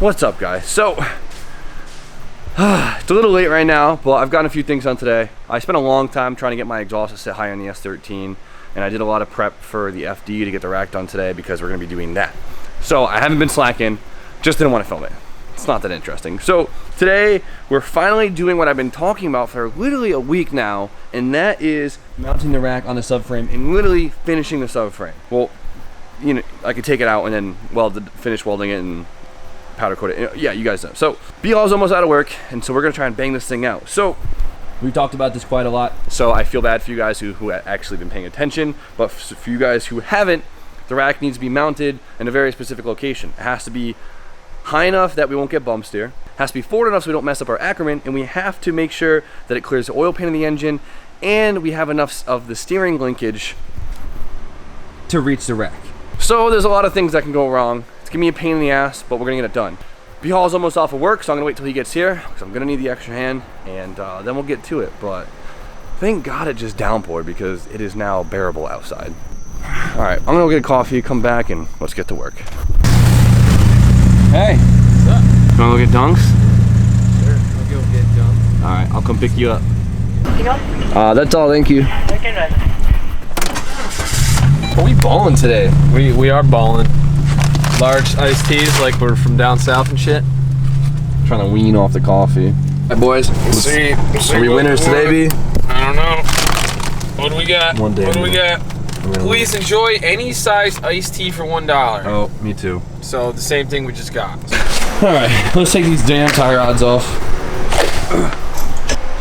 What's up, guys? So, it's a little late right now, but I've gotten a few things done today. I spent a long time trying to get my exhaust to sit high on the S13, and I did a lot of prep for the FD to get the rack done today because we're gonna be doing that. So I haven't been slacking, just didn't want to film it. It's not that interesting. So today, we're finally doing what I've been talking about for literally a week now, and that is mounting the rack on the subframe and literally finishing the subframe. Well, you know, I could take it out and then finish welding it and powder coat it. Yeah, you guys know. So B-Hall's almost out of work, and so we're gonna try and bang this thing out. So we've talked about this quite a lot, so I feel bad for you guys who have actually been paying attention, but for you guys who haven't, the rack needs to be mounted in a very specific location. It has to be high enough that we won't get bump steer. It has to be forward enough so we don't mess up our Ackerman, and we have to make sure that it clears the oil pan in the engine, and we have enough of the steering linkage to reach the rack. So there's a lot of things that can go wrong. It's gonna be a pain in the ass, but we're gonna get it done. B-Hall's almost off of work, so I'm gonna wait till he gets here, because I'm gonna need the extra hand, and then we'll get to it. But thank God it just downpoured, because it is now bearable outside. All right, I'm gonna go get a coffee, come back, and let's get to work. Hey. What's up? You wanna go get dunks? Sure, I'll go get dunks. All right, I'll come pick you up. That's all, thank you. Are we balling today? We are balling. Large iced teas like we're from down south and shit. Trying to wean off the coffee. All right, boys. Are we winners today, B? I don't know. What do we got? One day. What do we got? Please enjoy any size iced tea for $1. Oh, me too. So the same thing we just got. All right, let's take these damn tie rods off.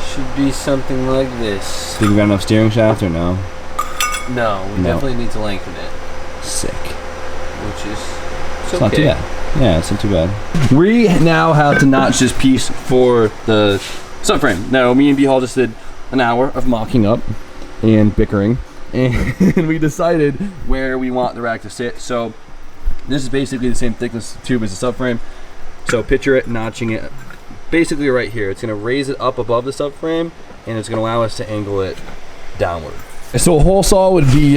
Should be something like this. Think we got enough steering shaft or no? No, we definitely need to lengthen it. Sick. Which is It's not too bad. Yeah, it's not too bad. We now have to notch this piece for the subframe. Now, me and B-Hall just did an hour of mocking up and bickering, and we decided where we want the rack to sit. So this is basically the same thickness tube as the subframe. So picture it notching it basically right here. It's gonna raise it up above the subframe, and it's gonna allow us to angle it downward. So a hole saw would be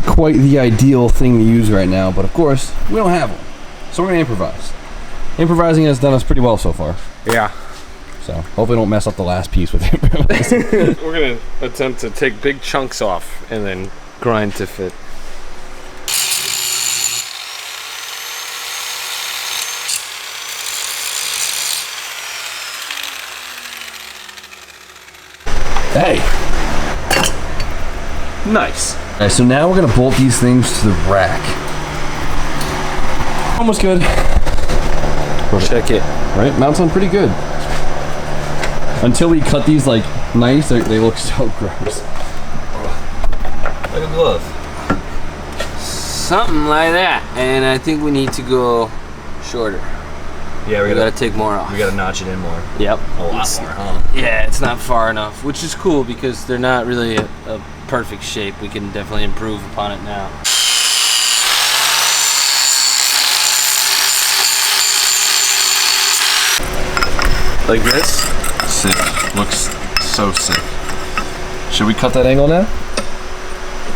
quite the ideal thing to use right now, but of course, we don't have one. So we're gonna improvise. Improvising has done us pretty well so far. Yeah. So hopefully don't mess up the last piece with it. We're gonna attempt to take big chunks off and then grind to fit. Hey! Nice. All right, so now we're gonna bolt these things to the rack. Almost good. Check it. Right, mounts on pretty good. Until we cut these like nice, they look so gross. Like a glove. Something like that. And I think we need to go shorter. Yeah, We gotta take more off. we gotta notch it in more. Yep. A lot more, huh? Yeah, it's not far enough, which is cool because they're not really a perfect shape. We can definitely improve upon it now. Like this? Sick. Looks so sick. Should we cut that angle now?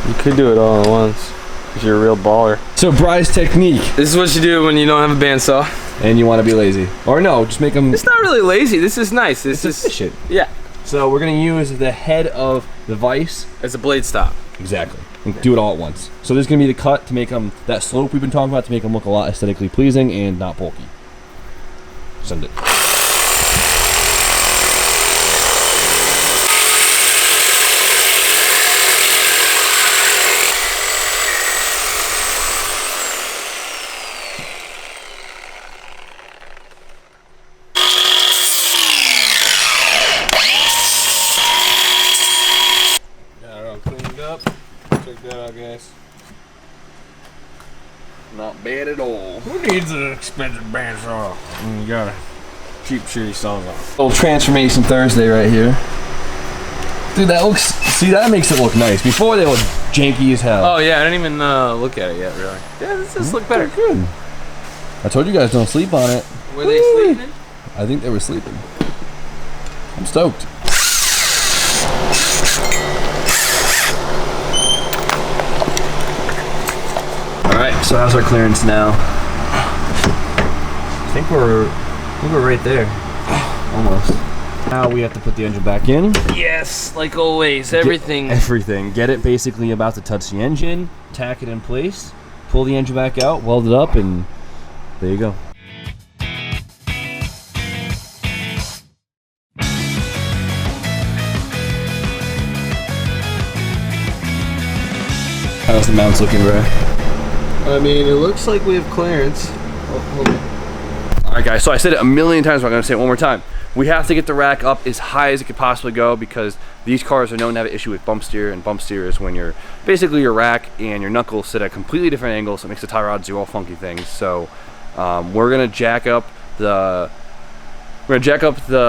You could do it all at once if you're a real baller. So Bry's technique. This is what you do when you don't have a bandsaw. And you want to be lazy. Or no, just make them... It's not really lazy. This is nice. This is efficient. Yeah. So we're going to use the head of the vise. As a blade stop. Exactly. And do it all at once. So this is going to be the cut to make them, that slope we've been talking about, to make them look a lot aesthetically pleasing and not bulky. Send it. Check that out, guys. Not bad at all. Who needs an expensive bandsaw when you got a cheap, shitty sawzall? Little Transformation Thursday right here. Dude, that looks... See, that makes it look nice. Before, they look janky as hell. Oh, yeah, I didn't even look at it yet, really. Yeah, this does look better. Good. I told you guys don't sleep on it. Were they sleeping? I think they were sleeping. I'm stoked. Alright, so how's our clearance now? think we're right there. Almost. Now we have to put the engine back in. Yes, like always, everything. Everything. Get it basically about to touch the engine, tack it in place, pull the engine back out, weld it up, and there you go. How's the mounts looking, bro? I mean, it looks like we have clearance. Hold on. Alright guys, so I said it a million times, but I'm going to say it one more time. We have to get the rack up as high as it could possibly go because these cars are known to have an issue with bump steer, and bump steer is when basically your rack and your knuckles sit at completely different angles, so it makes the tie rods do all funky things. So we're going to jack up the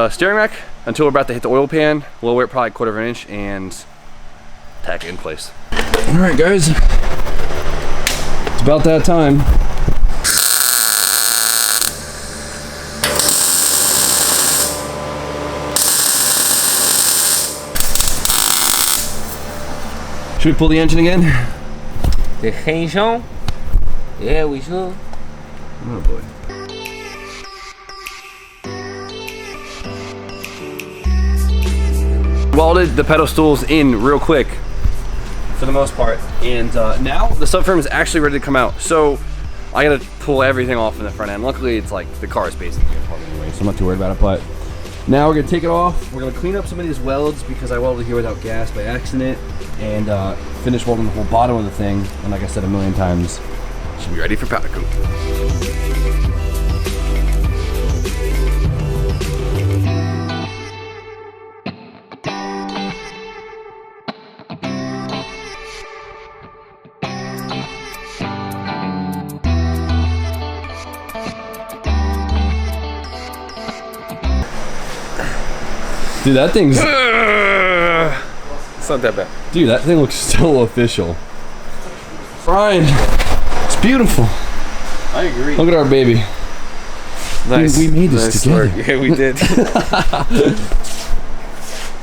steering rack until we're about to hit the oil pan, lower it probably 1/4 inch, and tack it in place. Alright guys, it's about that time. Should we pull the engine again? The engine? Yeah, we should. Oh boy. Welded the pedestals in real quick for the most part, and now the subframe is actually ready to come out. So I gotta pull everything off in the front end. Luckily, it's like the car is basically apart anyway, so I'm not too worried about it. But now we're gonna take it off. We're gonna clean up some of these welds because I welded here without gas by accident, and finish welding the whole bottom of the thing. And like I said a million times, should be ready for powder coat. Dude, that thing's... It's not that bad. Dude, that thing looks so official. Brian, it's beautiful. I agree. Look at our baby. Nice. Dude, we made this together. Work. Yeah, we did.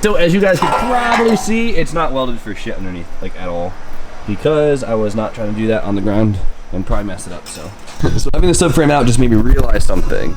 So as you guys can probably see, it's not welded for shit underneath, like at all. Because I was not trying to do that on the ground and probably mess it up, so. So having the subframe out just made me realize something.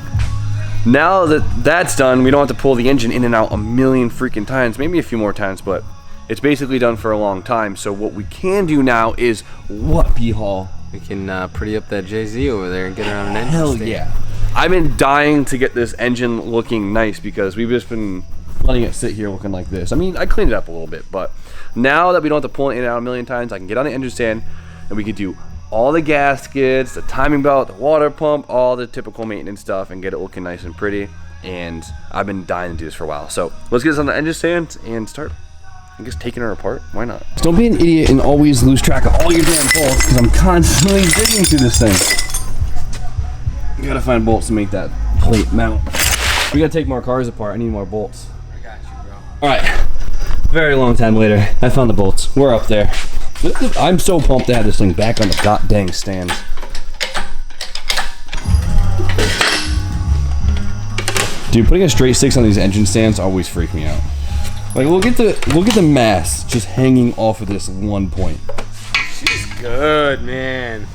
Now that that's done, we don't have to pull the engine in and out a million freaking times, maybe a few more times, but it's basically done for a long time. So what we can do now is what, B-Hall? We can pretty up that JZ over there and get her on an engine Hell stand. yeah. I've been dying to get this engine looking nice because we've just been letting it sit here looking like this. I mean, I cleaned it up a little bit, but now that we don't have to pull it in and out a million times, I can get on the engine stand and we can do all the gaskets, the timing belt, the water pump, all the typical maintenance stuff, and get it looking nice and pretty. And I've been dying to do this for a while. So let's get this on the engine stand and start, I guess, taking her apart. Why not? Don't be an idiot and always lose track of all your damn bolts, because I'm constantly digging through this thing. You gotta find bolts to make that plate mount. We gotta take more cars apart. I need more bolts. I got you, bro. All right. Very long time later, I found the bolts. We're up there. I'm so pumped to have this thing back on the god dang stand. Dude, putting a straight 6 on these engine stands always freak me out. Like, look at the mass just hanging off of this one point. She's good, man.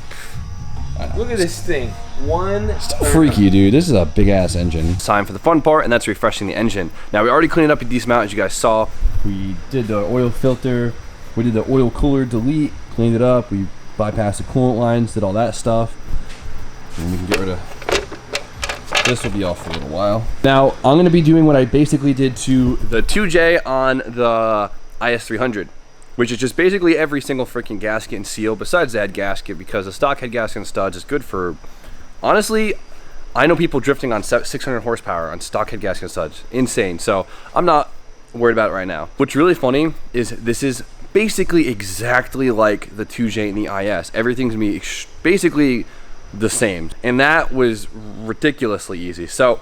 Look at this thing. Still freaky, dude. This is a big ass engine. It's time for the fun part, and that's refreshing the engine. Now, we already cleaned up a decent amount, as you guys saw. We did the oil filter. We did the oil cooler delete, cleaned it up. We bypassed the coolant lines, did all that stuff. And we can get rid of this. Will be off for a little while. Now, I'm going to be doing what I basically did to the 2J on the IS300, which is just basically every single freaking gasket and seal besides the head gasket, because the stock head gasket and studs is good for, honestly, I know people drifting on 600 horsepower on stock head gasket and studs. Insane. So I'm not worried about it right now. What's really funny is this is basically exactly like the 2J and the IS. Everything's gonna be basically the same, and that was ridiculously easy. So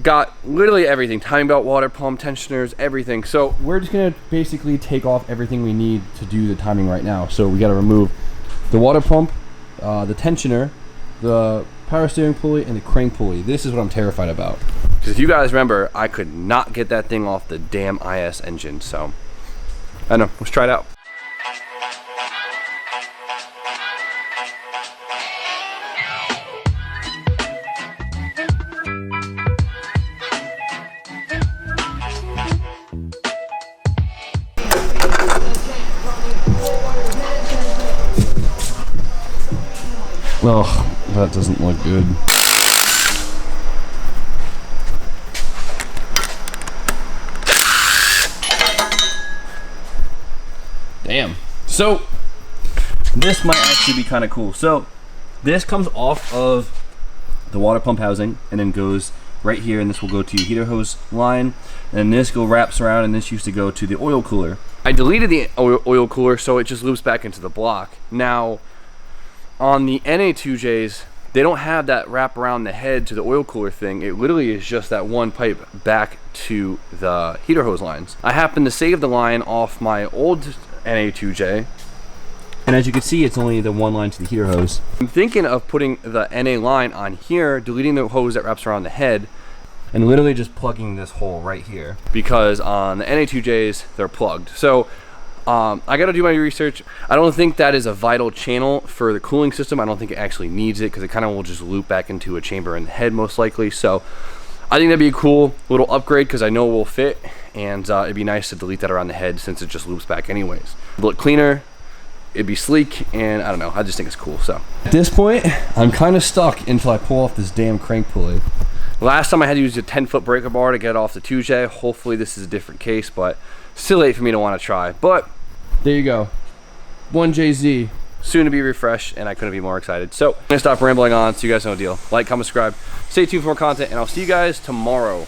got literally everything: timing belt, water pump, tensioners, everything. So we're just gonna basically take off everything we need to do the timing right now. So we got to remove the water pump, the tensioner, the power steering pulley, and the crank pulley. This is what I'm terrified about, because if you guys remember, I could not get that thing off the damn IS engine. So I don't know, let's try it out. Oh, that doesn't look good. Damn. So, this might actually be kind of cool. So, this comes off of the water pump housing and then goes right here, and this will go to your heater hose line, and this wraps around, and this used to go to the oil cooler. I deleted the oil cooler, so it just loops back into the block. Now, on the NA2Js, they don't have that wrap around the head to the oil cooler thing. It literally is just that one pipe back to the heater hose lines. I happened to save the line off my old NA2J, and as you can see, it's only the one line to the heater hose. I'm thinking of putting the NA line on here, deleting the hose that wraps around the head, and literally just plugging this hole right here, because on the NA2Js, they're plugged. So I gotta do my research. I don't think that is a vital channel for the cooling system. I don't think it actually needs it, because it kind of will just loop back into a chamber in the head most likely. So I think that'd be a cool little upgrade, because I know it will fit, and it'd be nice to delete that around the head since it just loops back anyways. Look cleaner, it'd be sleek, and I don't know, I just think it's cool. So at this point, I'm kind of stuck until I pull off this damn crank pulley. Last time I had to use a 10-foot breaker bar to get off the 2J. Hopefully this is a different case, but still late for me to want to try. But there you go, 1JZ, soon to be refreshed, and I couldn't be more excited. So I'm gonna stop rambling on so you guys know the deal. Like, comment, subscribe, stay tuned for more content, and I'll see you guys tomorrow.